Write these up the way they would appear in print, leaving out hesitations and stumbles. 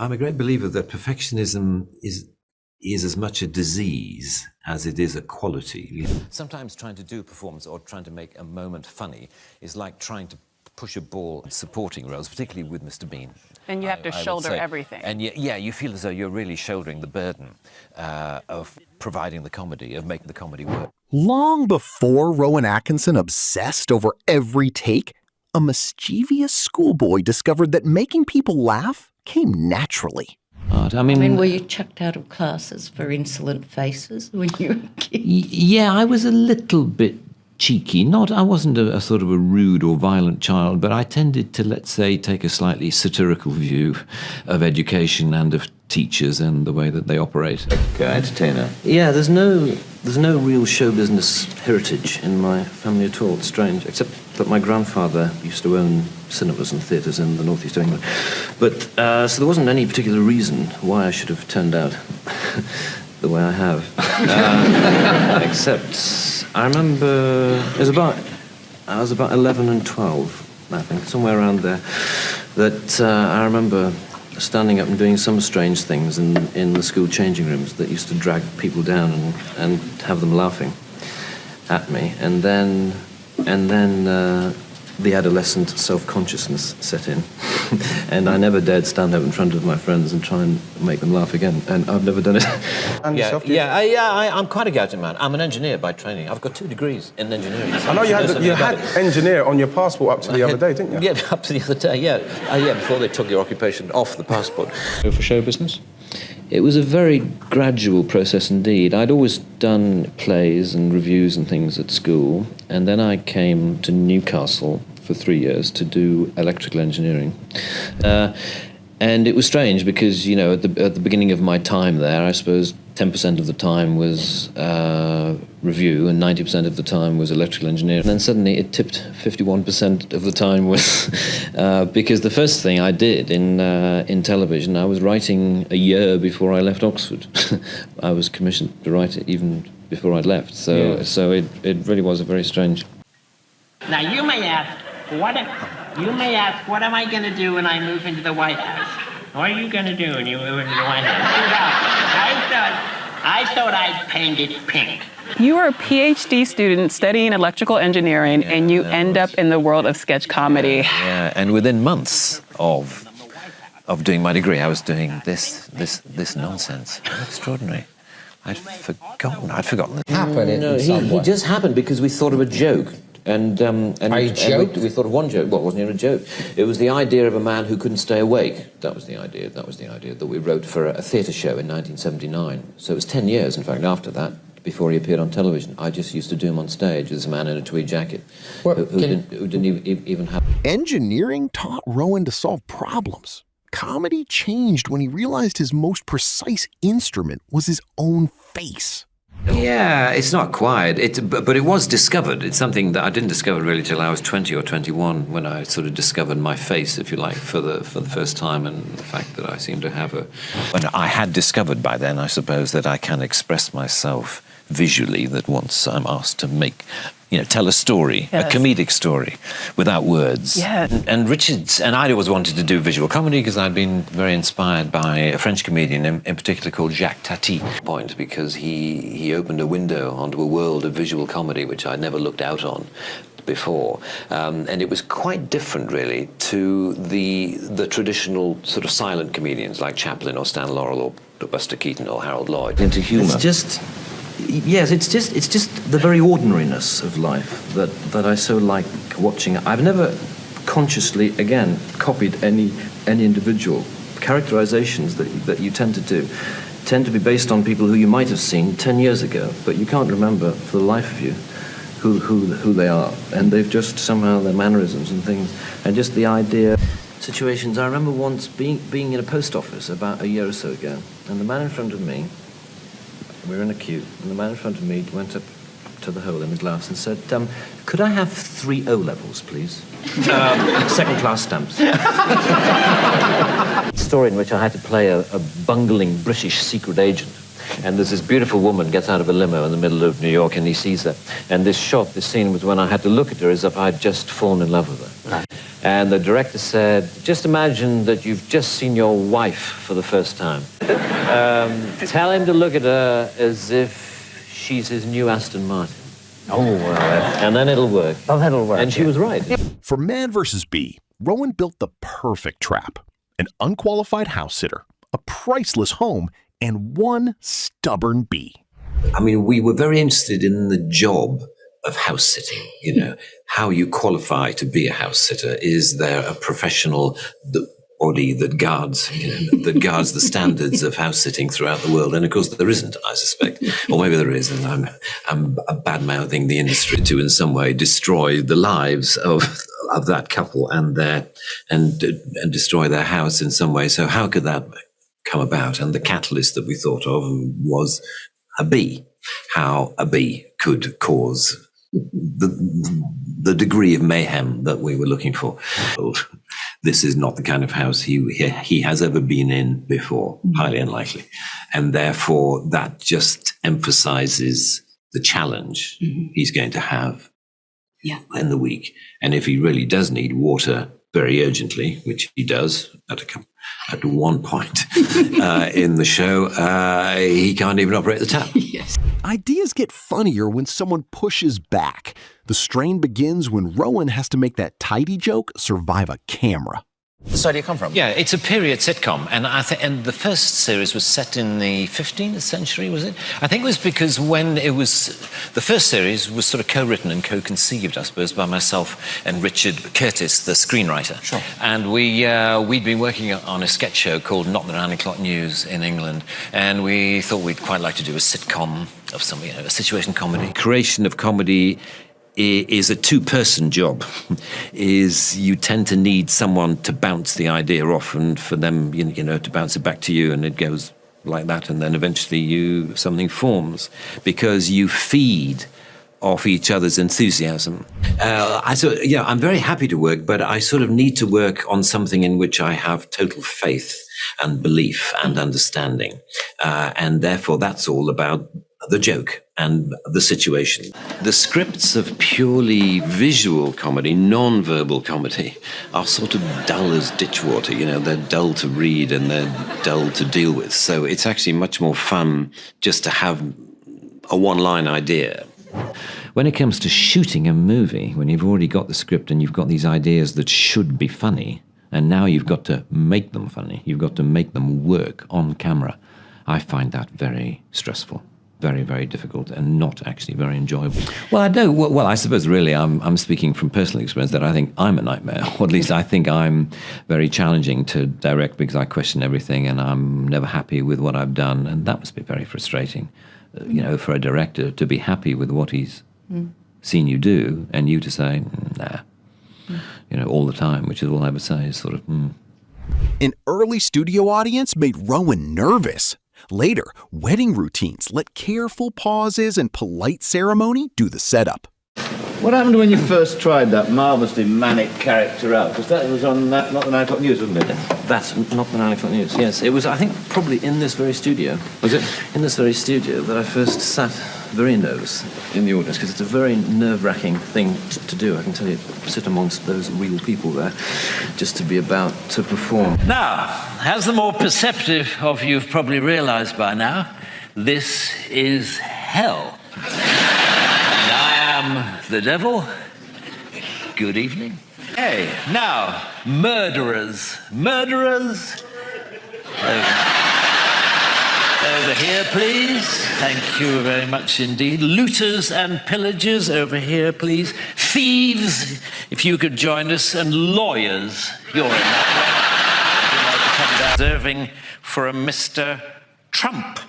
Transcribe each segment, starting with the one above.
I'm a great believer that perfectionism is as much a disease as it is a quality. Sometimes trying to do a performance or trying to make a moment funny is like trying to push a ball in supporting roles, particularly with Mr. Bean. And you have to shoulder everything. And yeah, you feel as though you're really shouldering the burden of providing the comedy, of making the comedy work. Long before Rowan Atkinson obsessed over every take, a mischievous schoolboy discovered that making people laugh came naturally. I mean, were you chucked out of classes for insolent faces when you were a kid? Yeah, I was a little bit cheeky. I wasn't a sort of a rude or violent child, but I tended to, let's say, take a slightly satirical view of education and of teachers and the way that they operate. Entertainer. Yeah, there's no real show business heritage in my family at all. It's strange, except that my grandfather used to own cinemas and theatres in the northeast of England. But so there wasn't any particular reason why I should have turned out the way I have. Except I remember I was about 11 and 12, I think, somewhere around there, that I remember standing up and doing some strange things in the school changing rooms that used to drag people down and have them laughing at me. And then the adolescent self-consciousness set in. And I never dared stand up in front of my friends and try and make them laugh again. And I've never done it. I'm quite a gadget man. I'm an engineer by training. I've got 2 degrees in engineering. I know you had engineer on your passport up to the other day, didn't you? Yeah, up to the other day, yeah. Before they took your occupation off the passport. For show business? It was a very gradual process indeed. I'd always done plays and reviews and things at school, and then I came to Newcastle for 3 years to do electrical engineering. And it was strange because, at the beginning of my time there, I suppose 10% of the time was review and 90% of the time was electrical engineering. And then suddenly it tipped 51% of the time was because the first thing I did in television, I was writing a year before I left Oxford. I was commissioned to write it even before I'd left. So it really was a very strange. Now you may ask, what am I going to do when I move into the White House? What are you going to do when you move into the White House? I thought I'd paint it pink. You are a PhD student studying electrical engineering, and you end up in the world of sketch comedy. Yeah, and within months of doing my degree, I was doing this nonsense. Extraordinary. I'd forgotten. It just happened because we thought of a joke. And we thought of one joke. Well, it wasn't even a joke. It was the idea of a man who couldn't stay awake. That was the idea that we wrote for a theatre show in 1979. So it was 10 years, in fact, after that, before he appeared on television. I just used to do him on stage as a man in a tweed jacket who didn't even have... Engineering taught Rowan to solve problems. Comedy changed when he realized his most precise instrument was his own face. Yeah, it's not quite. But it was discovered. It's something that I didn't discover really till I was 20 or 21, when I sort of discovered my face, if you like, for the first time, and the fact that I seem to have a... But I had discovered by then, I suppose, that I can express myself visually, that once I'm asked to tell a story, a comedic story, without words. Yeah. And Richards and I always wanted to do visual comedy because I'd been very inspired by a French comedian in particular called Jacques Tati. Because he opened a window onto a world of visual comedy which I'd never looked out on before. And it was quite different, really, to the traditional sort of silent comedians like Chaplin or Stan Laurel or Buster Keaton or Harold Lloyd. Into humour. It's just the very ordinariness of life that I so like watching. I've never consciously, again, copied any individual. Characterizations that you tend to do tend to be based on people who you might have seen 10 years ago, but you can't remember for the life of you who they are. And they've just somehow, their mannerisms and things, and just the idea. Situations. I remember once being in a post office about a year or so ago, and the man in front of me, we were in a queue, and the man in front of me went up to the hole in the glass and said, could I have 3 O-levels, please? Second-class stamps. Story in which I had to play a bungling British secret agent. And there's this beautiful woman gets out of a limo in the middle of New York, and he sees her. And this scene was when I had to look at her as if I'd just fallen in love with her. And the director said, just imagine that you've just seen your wife for the first time. Tell him to look at her as if she's his new Aston Martin. Oh, well. And then it'll work. Oh, that'll work. And she was right. For Man vs. Bee, Rowan built the perfect trap. An unqualified house sitter, a priceless home, and one stubborn bee. I mean, we were very interested in the job of house sitting, you know, how you qualify to be a house sitter. Is there a professional body that guards, that guards the standards of house sitting throughout the world? And of course there isn't, I suspect. Or maybe there is, and I'm bad-mouthing the industry to in some way destroy the lives of that couple and destroy their house in some way. So how could that come about? And the catalyst that we thought of was a bee. How a bee could cause the degree of mayhem that we were looking for. This is not the kind of house he has ever been in before, highly unlikely. And therefore that just emphasizes the challenge he's going to have in the week. And if he really does need water very urgently, which he does at one point in the show, he can't even operate the tap. Yes. Ideas get funnier when someone pushes back. The strain begins when Rowan has to make that tidy joke survive a camera. So do you come from? Yeah, it's a period sitcom, and the first series was set in the 15th century, was it? I think it was because when it was, the first series was sort of co-written and co-conceived, I suppose, by myself and Richard Curtis, the screenwriter. Sure. And we'd been working on a sketch show called Not the 9 O'Clock News in England, and we thought we'd quite like to do a sitcom of some, a situation comedy. Creation of comedy is a two-person job. Is you tend to need someone to bounce the idea off and for them, to bounce it back to you, and it goes like that, and then eventually something forms because you feed off each other's enthusiasm. I'm very happy to work, but I sort of need to work on something in which I have total faith and belief and understanding, and therefore that's all about the joke and the situation. The scripts of purely visual comedy, non-verbal comedy, are sort of dull as ditchwater. They're dull to read and they're dull to deal with. So it's actually much more fun just to have a one-line idea. When it comes to shooting a movie, when you've already got the script and you've got these ideas that should be funny, and now you've got to make them funny, you've got to make them work on camera, I find that very stressful. Very, very difficult and not actually very enjoyable. Well, I know. Well, I suppose really I'm speaking from personal experience that I think I'm a nightmare, or at least I think I'm very challenging to direct because I question everything and I'm never happy with what I've done, and that must be very frustrating, for a director to be happy with what he's seen you do and you to say, nah, all the time, which is all I ever say is sort of, An early studio audience made Rowan nervous. Later, wedding routines let careful pauses and polite ceremony do the setup. What happened when you first tried that marvellously manic character out? Because that was on Not the 9 O'Clock News, wasn't it? That's Not the 9 O'Clock News, yes. It was, I think, probably in this very studio. Was it? In this very studio that I first sat very nervous in the audience, because it's a very nerve-wracking thing to do, I can tell you, sit amongst those real people there, just to be about to perform. Now, as the more perceptive of you have probably realized by now, this is hell. And I am the devil. Good evening. Hey, now, murderers. Murderers. Over here, please. Thank you very much indeed. Looters and pillagers, over here, please. Thieves, if you could join us. And lawyers, you're in that. Reserving for a Mr. Trump.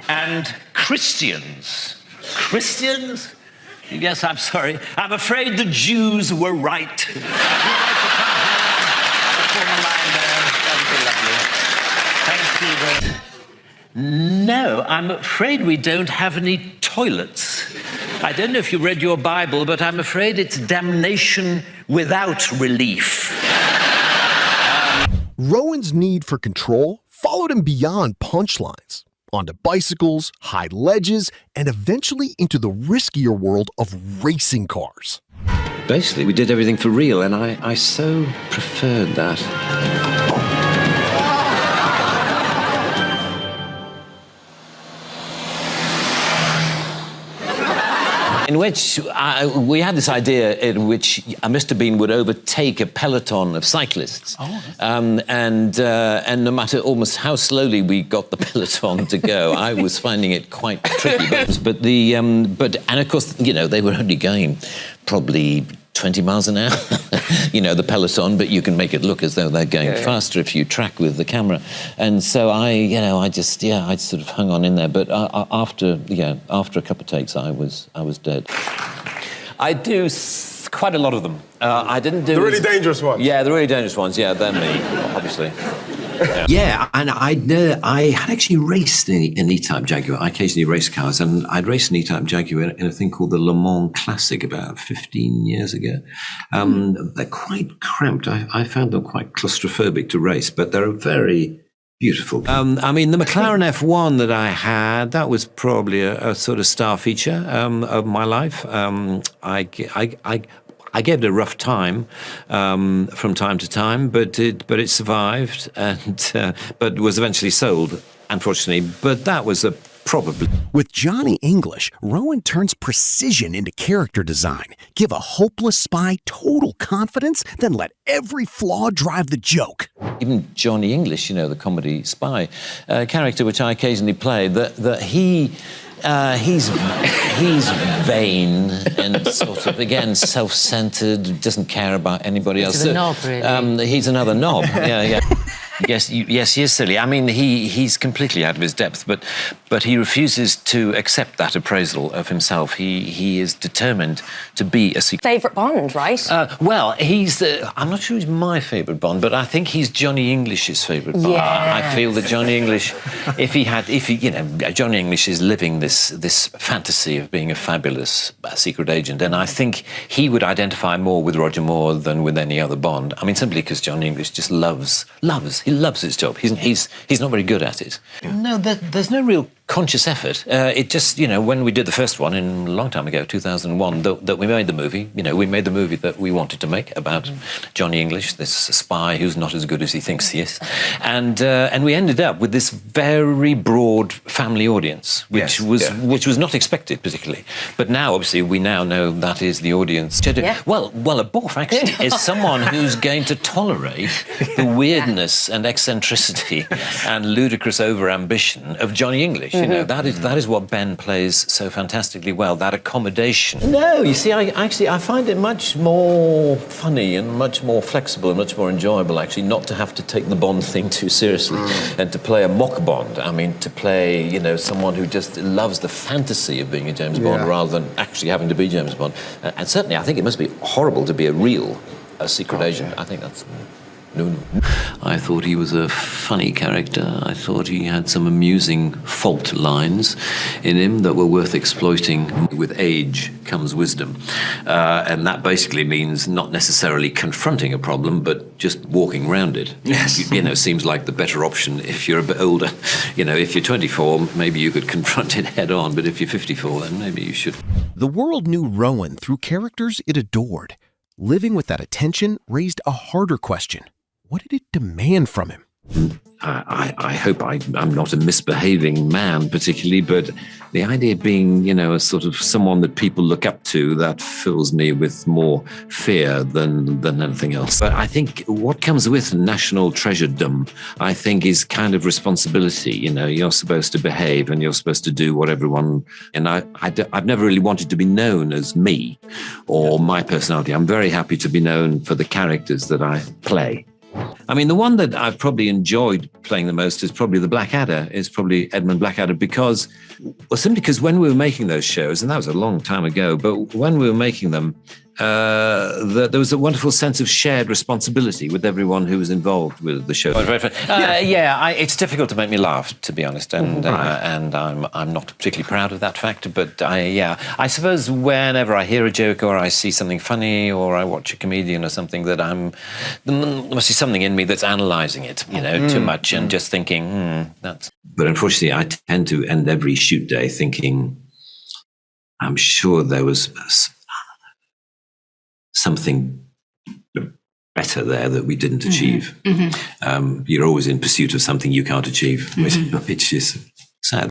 And Christians. Christians? Yes, I'm sorry. I'm afraid the Jews were right. No, I'm afraid we don't have any toilets. I don't know if you read your Bible, but I'm afraid it's damnation without relief. Rowan's need for control followed him beyond punchlines. onto bicycles, high ledges, and eventually into the riskier world of racing cars. Basically, we did everything for real, and I so preferred that. In which we had this idea in which a Mr. Bean would overtake a peloton of cyclists, and no matter almost how slowly we got the peloton to go, I was finding it quite tricky. But of course, they were only going probably 20 miles an hour, the peloton, but you can make it look as though they're going faster if you track with the camera. And so I sort of hung on in there. But after a couple of takes, I was dead. I do quite a lot of them. I didn't do the really dangerous ones. Yeah, the really dangerous ones. Yeah, they're me, obviously. Yeah, and I had actually raced an E-Type Jaguar. I occasionally race cars, and I'd raced an E-Type Jaguar in a thing called the Le Mans Classic about 15 years ago. They're quite cramped. I found them quite claustrophobic to race, but they're very beautiful. The McLaren F1 that I had, that was probably a sort of star feature of my life. I gave it a rough time from time to time, but it survived, but was eventually sold, unfortunately. But that was probably. With Johnny English, Rowan turns precision into character design. Give a hopeless spy total confidence, then let every flaw drive the joke. Even Johnny English, the comedy spy character, which I occasionally play, that he. He's vain and sort of, again, self-centered, doesn't care about anybody else. He's a knob, really. He's another knob, yeah. Yes, he is silly. He's completely out of his depth, but he refuses to accept that appraisal of himself. He is determined to be a secret. Favourite Bond, right? I'm not sure he's my favourite Bond, but I think he's Johnny English's favourite Bond. Yes. I feel that Johnny English, Johnny English is living this fantasy of being a fabulous secret agent, and I think he would identify more with Roger Moore than with any other Bond. Simply because Johnny English just loves. He loves his job. He's not very good at it. No, there's no real conscious effort. It just, when we did the first one a long time ago, 2001, that we made the movie, we made the movie that we wanted to make about Johnny English, this spy who's not as good as he thinks he is. And we ended up with this very broad family audience, which was not expected particularly. But now, obviously, we now know that is the audience. Yeah. Well, a boff, actually, is someone who's going to tolerate the weirdness and eccentricity and ludicrous over-ambition of Johnny English. That is what Ben plays so fantastically well, that accommodation. No, you see, I find it much more funny and much more flexible and much more enjoyable, actually, not to have to take the Bond thing too seriously and to play a mock Bond. To play, someone who just loves the fantasy of being a James Bond rather than actually having to be James Bond. And certainly, I think it must be horrible to be a secret agent. I think that's... No. I thought he was a funny character. I thought he had some amusing fault lines in him that were worth exploiting. With age comes wisdom. And that basically means not necessarily confronting a problem, but just walking around it. Yes. Seems like the better option if you're a bit older. If you're 24, maybe you could confront it head on, but if you're 54, then maybe you should. The world knew Rowan through characters it adored. Living with that attention raised a harder question. What did it demand from him? I hope I'm not a misbehaving man particularly, but the idea of being, a sort of someone that people look up to, that fills me with more fear than anything else. But I think what comes with national treasuredom, I think, is kind of responsibility. You're supposed to behave and you're supposed to do what everyone... And I've never really wanted to be known as me or my personality. I'm very happy to be known for the characters that I play. The one that I've probably enjoyed playing the most is probably the Blackadder, is probably Edmund Blackadder, simply because when we were making those shows, and that was a long time ago, but when we were making them, that there was a wonderful sense of shared responsibility with everyone who was involved with the show. It's difficult to make me laugh, to be honest, and I'm not particularly proud of that fact. But I suppose whenever I hear a joke or I see something funny or I watch a comedian or something, that there must be something in me that's analysing it, too much and just thinking, that's. But unfortunately, I tend to end every shoot day thinking, I'm sure there was something better there that we didn't achieve. You're always in pursuit of something you can't achieve, which is sad.